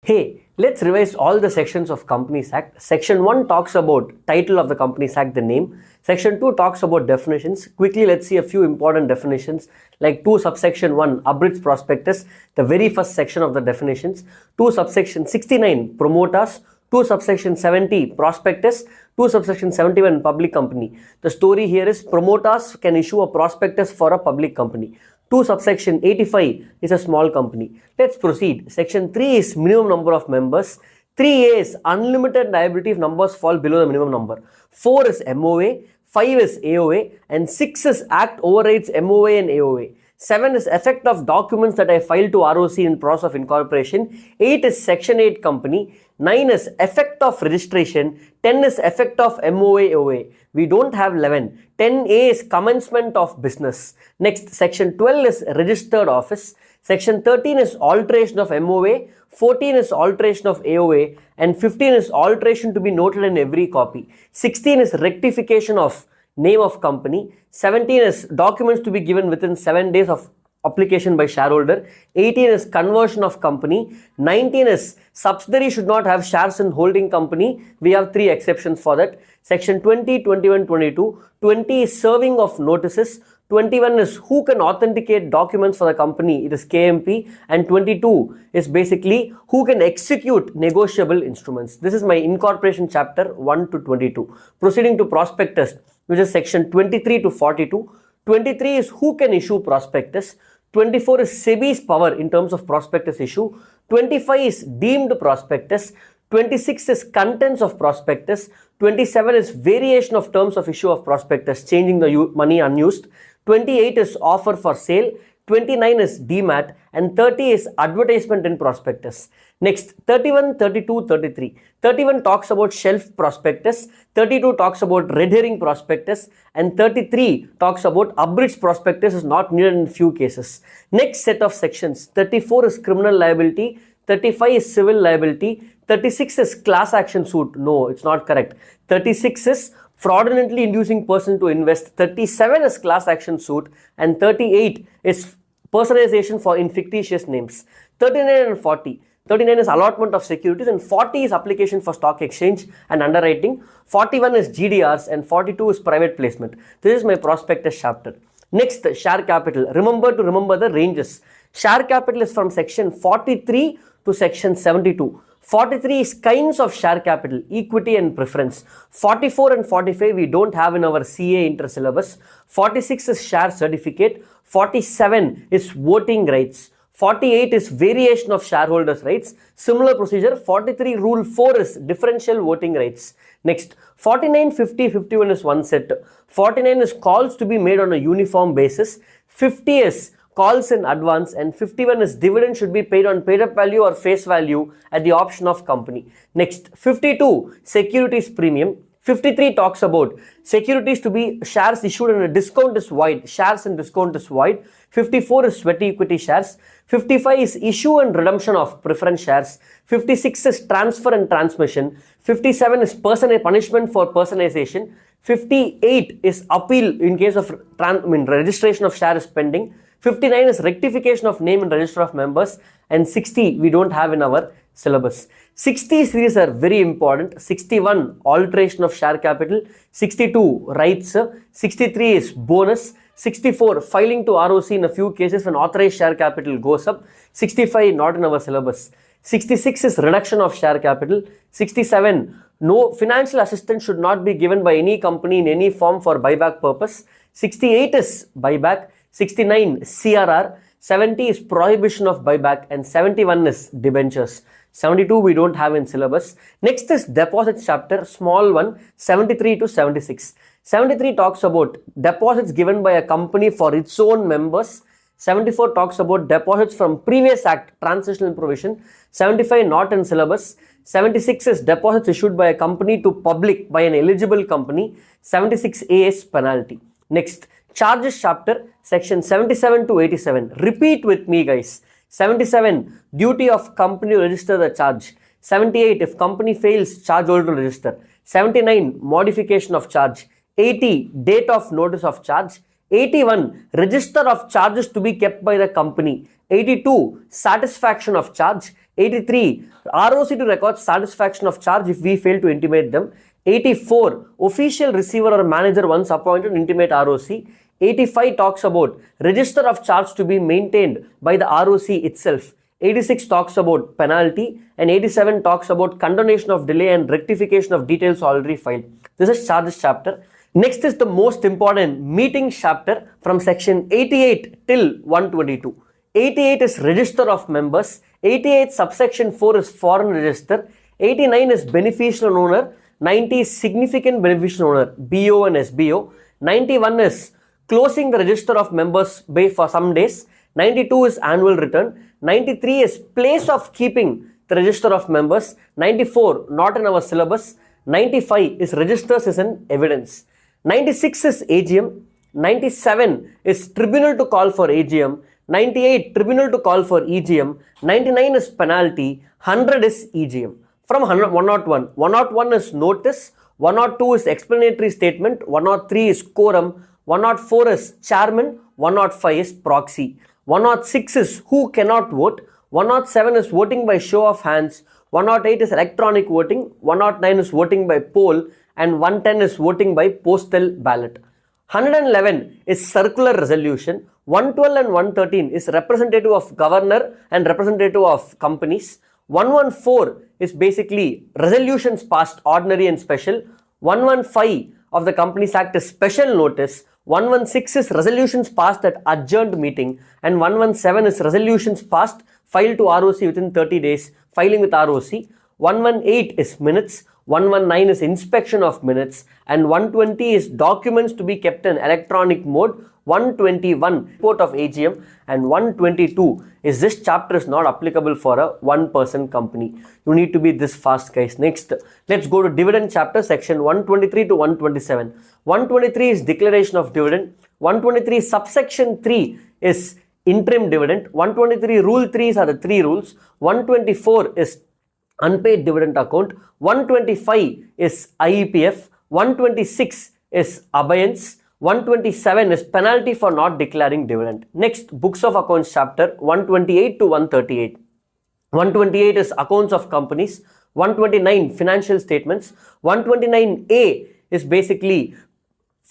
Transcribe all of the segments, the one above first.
Hey, let's revise all the sections of Companies Act. Section 1 talks about title of the Companies Act, the name. Section 2 talks about definitions. Quickly, let's see a few important definitions like 2 subsection 1 abridged prospectus, the very first section of the definitions. 2 subsection 69 promoters, 2 subsection 70 prospectus, 2 subsection 71 public company. The story here is promoters can issue a prospectus for a public company. 2 subsection 85 is a small company. Let's proceed. Section 3 is minimum number of members. 3A is unlimited liability if numbers fall below the minimum number. 4 is MOA, 5 is AOA, and 6 is Act overrides MOA and AOA. 7 is effect of documents that I filed to ROC in process of incorporation. 8 is Section 8 company. 9 is effect of registration. 10 is effect of MOA OA. We don't have 11. 10A is commencement of business. Next, Section 12 is registered office. Section 13 is alteration of MOA. 14 is alteration of AOA. And 15 is alteration to be noted in every copy. 16 is rectification of name of company. 17 is documents to be given within 7 days of application by shareholder. 18 is conversion of company. 19 is subsidiary should not have shares in holding company. We have 3 exceptions for that. Section 20, 21, 22. 20 is serving of notices. 21 is who can authenticate documents for the company. It is KMP. And 22 is basically who can execute negotiable instruments. This is my incorporation chapter 1 to 22. Proceeding to prospectus, which is section 23 to 42. 23 is who can issue prospectus. 24 is SEBI's power in terms of prospectus issue. 25 is deemed prospectus. 26 is contents of prospectus. 27 is variation of terms of issue of prospectus, changing the money unused. 28 is offer for sale. 29 is demat, and 30 is advertisement in prospectus. Next, 31, 32, 33. 31 talks about shelf prospectus, 32 talks about red herring prospectus, and 33 talks about abridged prospectus is not needed in few cases. Next set of sections, 34 is criminal liability, 35 is civil liability, 36 is class action suit. No, it's not correct. 36 is fraudulently inducing person to invest. 37 is class action suit, and 38 is personalization for in fictitious names. 39 and 40. 39 is allotment of securities, and 40 is application for stock exchange and underwriting. 41 is GDRs, and 42 is private placement. This is my prospectus chapter. Next, share capital. Remember the ranges. Share capital is from section 43 to section 72. 43 is kinds of share capital, equity and preference. 44 and 45 we don't have in our CA inter syllabus. 46 is share certificate. 47 is voting rights. 48 is variation of shareholders' rights. Similar procedure. 43 rule 4 is differential voting rights. Next, 49, 50, 51 is one set. 49 is calls to be made on a uniform basis. 50 is calls in advance, and 51 is dividend should be paid on paid up value or face value at the option of company. Next, 52 securities premium. 53 talks about securities to be shares issued and a discount is void. Shares and discount is void. 54 is sweaty equity shares. 55 is issue and redemption of preference shares. 56 is transfer and transmission. 57 is punishment for personalization. 58 is appeal in case of registration of share is pending. 59 is rectification of name and register of members, and 60 we don't have in our syllabus. 60 series are very important. 61 alteration of share capital, 62 rights, 63 is bonus, 64 filing to ROC in a few cases when authorized share capital goes up, 65 not in our syllabus. 66 is reduction of share capital. 67 no financial assistance should not be given by any company in any form for buyback purpose. 68 is buyback. 69 CRR, 70 is prohibition of buyback, and 71 is debentures. 72 we don't have in syllabus. Next is deposits chapter, small one, 73 to 76. 73 talks about deposits given by a company for its own members. 74 talks about deposits from previous act, transitional provision. 75 not in syllabus. 76 is deposits issued by a company to public by an eligible company. 76A is penalty. Next, charges chapter, section 77 to 87. Repeat with me, guys. 77, duty of company to register the charge. 78, if company fails, charge holder to register. 79, modification of charge. 80, date of notice of charge. 81, register of charges to be kept by the company. 82, satisfaction of charge. 83, ROC to record satisfaction of charge if we fail to intimate them. 84, official receiver or manager once appointed intimate ROC. 85 talks about register of charge to be maintained by the ROC itself. 86 talks about penalty, and 87 talks about condonation of delay and rectification of details already filed. This is charges chapter. Next is the most important meeting chapter from section 88 till 122. 88 is register of members. 88 subsection 4 is foreign register. 89 is beneficial owner. 90 is significant beneficial owner, BO and SBO. 91 is closing the register of members by for some days. 92 is annual return. 93 is place of keeping the register of members. 94 not in our syllabus. 95 is registers as an evidence. 96 is AGM. 97 is tribunal to call for AGM. 98 tribunal to call for EGM. 99 is penalty. 100 is EGM. From 101, 101 is notice. 102 is explanatory statement. 103 is quorum. 104 is chairman. 105 is proxy. 106 is who cannot vote. 107 is voting by show of hands. 108 is electronic voting. 109 is voting by poll. And 110 is voting by postal ballot. 111 is circular resolution. 112 and 113 is representative of governor and representative of companies. 114 is basically resolutions passed ordinary and special. 115 of the Companies Act is special notice. 116 is resolutions passed at adjourned meeting, and 117 is resolutions passed filed to ROC within 30 days, filing with ROC. 118 is minutes. 119 is inspection of minutes, and 120 is documents to be kept in electronic mode. 121 report of AGM, and 122 is this chapter is not applicable for a one-person company. You need to be this fast, guys. Next, let's go to dividend chapter, section 123 to 127. 123 is declaration of dividend. 123 subsection 3 is interim dividend. 123 rule 3s are the 3 rules. 124 is unpaid dividend account. 125 is IEPF. 126 is abeyance. 127 is penalty for not declaring dividend. Next, books of accounts chapter 128 to 138. 128 is accounts of companies. 129 financial statements. 129A is basically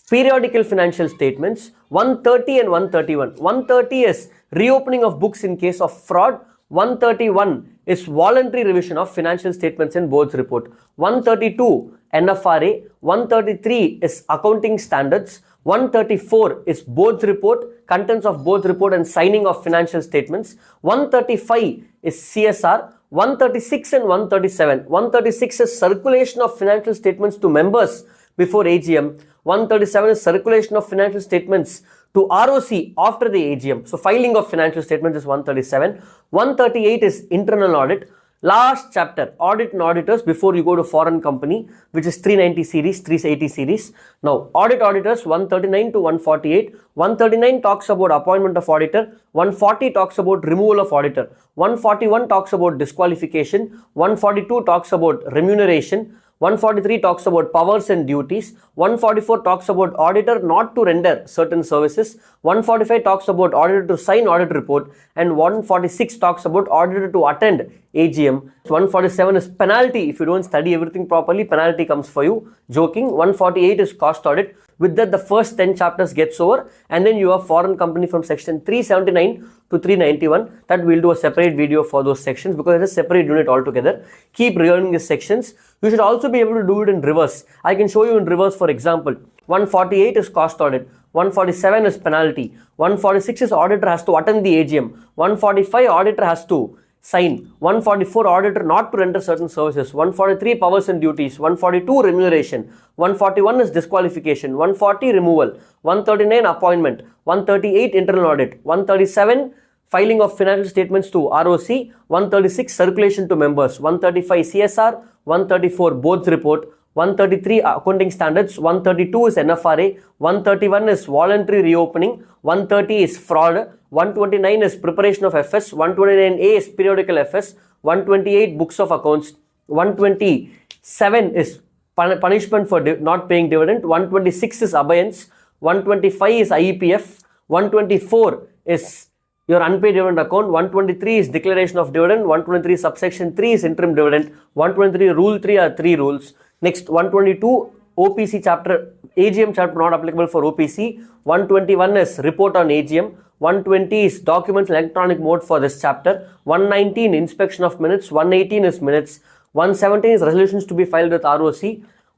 periodical financial statements. 130 and 131. 130 is reopening of books in case of fraud. 131 is voluntary revision of financial statements in board's report. 132 NFRA. 133 is accounting standards. 134 is board's report, contents of board's report and signing of financial statements. 135 is CSR. 136 and 137. 136 is circulation of financial statements to members before AGM. 137 is circulation of financial statements to ROC after the AGM. So filing of financial statements is 137. 138 is internal audit. Last chapter, audit and auditors before you go to foreign company, which is 390 series, 380 series. Now, audit auditors 139 to 148. 139 talks about appointment of auditor. 140 talks about removal of auditor. 141 talks about disqualification. 142 talks about remuneration. 143 talks about powers and duties. 144 talks about auditor not to render certain services. 145 talks about auditor to sign audit report. And 146 talks about auditor to attend AGM. 147 is penalty. If you don't study everything properly, penalty comes for you. Joking. 148 is cost audit. With that, the first 10 chapters gets over, and then you have foreign company from section 379 to 391. That we'll do a separate video for those sections because it's a separate unit altogether. Keep relearning these sections. You should also be able to do it in reverse. I can show you in reverse. For example, 148 is cost audit. 147 is penalty. 146 is auditor has to attend the AGM. 145 auditor has to sign. 144 auditor not to render certain services. 143 powers and duties. 142 remuneration. 141 is disqualification. 140 removal. 139 appointment. 138 internal audit. 137 filing of financial statements to ROC. 136 circulation to members. 135 CSR. 134 board's report. 133 accounting standards. 132 is NFRA. 131 is voluntary reopening. 130 is fraud. 129 is preparation of FS. 129A is periodical FS. 128 books of accounts. 127 is punishment for not paying dividend. 126 is abeyance. 125 is IEPF. 124 is your unpaid dividend account. 123 is declaration of dividend. 123 subsection 3 is interim dividend. 123 rule 3 are 3 rules. Next 122 OPC chapter, AGM chapter not applicable for OPC. 121 is report on AGM. 120 is documents electronic mode for this chapter. 119 inspection of minutes. 118 is minutes. 117 is resolutions to be filed with ROC.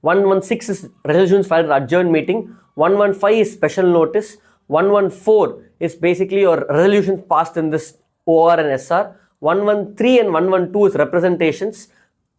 116 is resolutions filed at adjourned meeting. 115 is special notice. 114 is basically your resolutions passed in this OR and SR. 113 and 112 is representations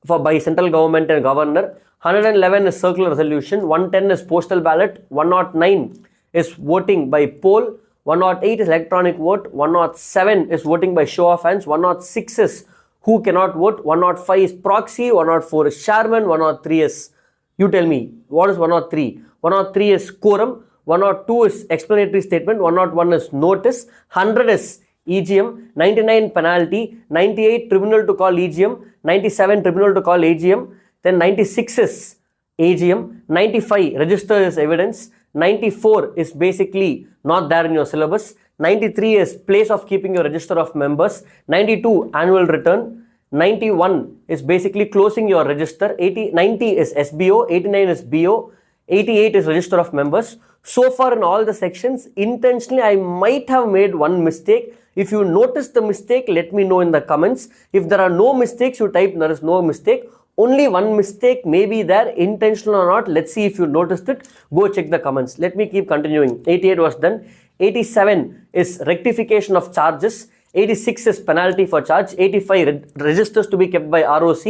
by central government and governor. 111 is circular resolution. 110 is postal ballot. 109 is voting by poll. 108 is electronic vote. 107 is voting by show of hands. 106 is who cannot vote. 105 is proxy. 104 is chairman. 103 is, you tell me, what is 103? 103 is quorum. 102 is explanatory statement. 101 is notice. 100 is EGM. 99 penalty. 98 tribunal to call EGM. 97 tribunal to call AGM. Then 96 is AGM. 95 register is evidence. 94 is basically not there in your syllabus. 93 is place of keeping your register of members. 92 annual return. 91 is basically closing your register. 90 is SBO. 89 is BO. 88 is register of members. So far in all the sections, intentionally I might have made one mistake. If you notice the mistake, let me know in the comments. If there are no mistakes, you type there is no mistake. Only one mistake may be there, intentional or not. Let's see if you noticed it. Go check the comments. Let me keep continuing. 88 was done. 87 is rectification of charges. 86 is penalty for charge. 85 registers to be kept by ROC.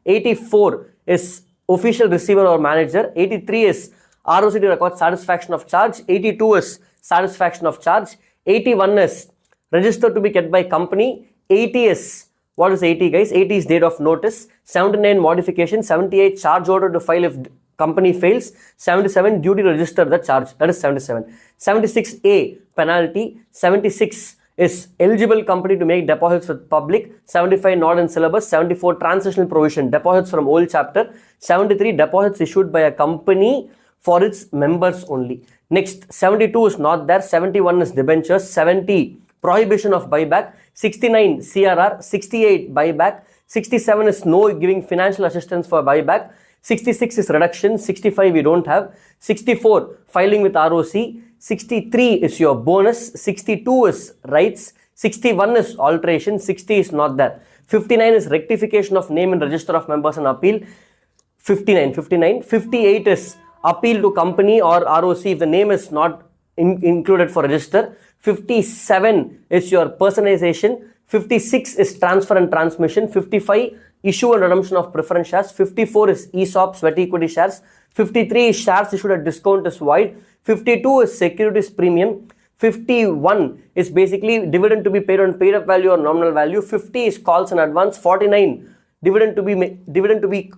84 is official receiver or manager. 83 is ROC to record satisfaction of charge. 82 is satisfaction of charge. 81 is register to be kept by company. 80 is, what is 80 guys? 80 is date of notice. 79 modification. 78 charge order to file if company fails. 77 duty to register the charge. That is 77. 76A penalty. 76 is eligible company to make deposits with public. 75 not in syllabus. 74 transitional provision, deposits from old chapter. 73 deposits issued by a company for its members only. Next 72 is not there. 71 is debentures. 70 prohibition of buyback. 69 CRR. 68 buyback. 67 is no giving financial assistance for buyback. 66 is reduction. 65 we don't have. 64 filing with ROC. 63 is your bonus. 62 is rights. 61 is alteration. 60 is not there. 59 is rectification of name in register of members and appeal. 59. 58 is appeal to company or ROC if the name is not included for register. 57 is your personalization. 56 is transfer and transmission. 55 issue and redemption of preference shares. 54 is ESOP, sweat equity shares. 53 is shares issued at discount is void. 52 is securities premium. 51 is basically dividend to be paid on paid up value or nominal value. 50 is calls in advance. 49 dividend to be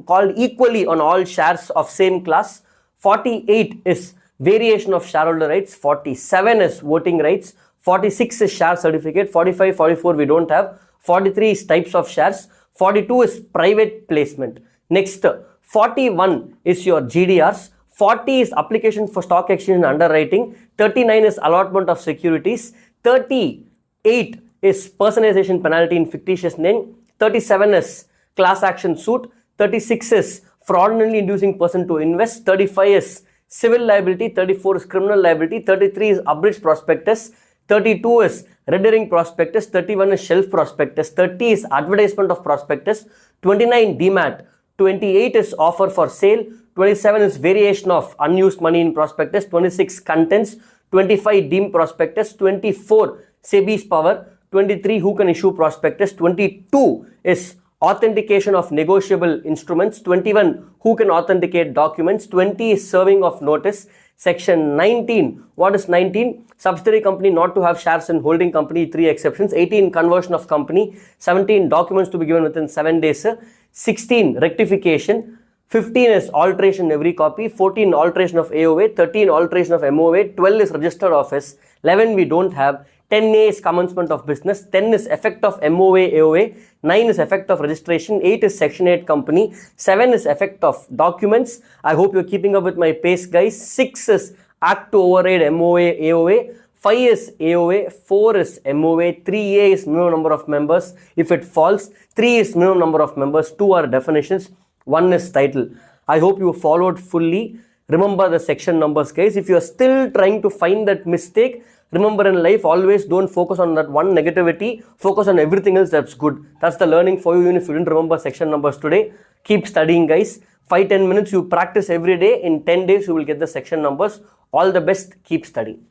called equally on all shares of same class. 48 is variation of shareholder rights. 47 is voting rights. 46 is share certificate. 45, 44 we don't have. 43 is types of shares. 42 is private placement. Next 41 is your GDRs. 40 is application for stock exchange and underwriting. 39 is allotment of securities. 38 is personalization penalty in fictitious name. 37 is class action suit. 36 is fraudulently inducing person to invest. 35 is civil liability. 34 is criminal liability. 33 is abridged prospectus. 32 is red herring prospectus. 31 is shelf prospectus. 30 is advertisement of prospectus. 29 demat. 28 is offer for sale. 27 is variation of unused money in prospectus. 26 contents. 25 deemed prospectus. 24 SEBI's power. 23 who can issue prospectus. 22 is authentication of negotiable instruments. 21 who can authenticate documents. 20 is serving of notice. Section 19, what is 19? Subsidiary company not to have shares in holding company, 3 exceptions. 18 conversion of company. 17 documents to be given within 7 days. 16 rectification. 15 is alteration in every copy. 14 alteration of AOA. 13 alteration of MOA. 12 is registered office. 11 we don't have. 10A is commencement of business. 10 is effect of MOA, AOA. 9 is effect of registration. 8 is section 8 company. 7 is effect of documents. I hope you're keeping up with my pace guys. 6 is act to override MOA, AOA. 5 is AOA, 4 is MOA, 3A is minimum number of members. If it falls, 3 is minimum number of members, 2 are definitions, 1 is title. I hope you followed fully. Remember the section numbers, guys. If you are still trying to find that mistake, remember in life, always don't focus on that one negativity. Focus on everything else that's good. That's the learning for you, even if you didn't remember section numbers today. Keep studying, guys. 5-10 minutes you practice every day. In 10 days, you will get the section numbers. All the best. Keep studying.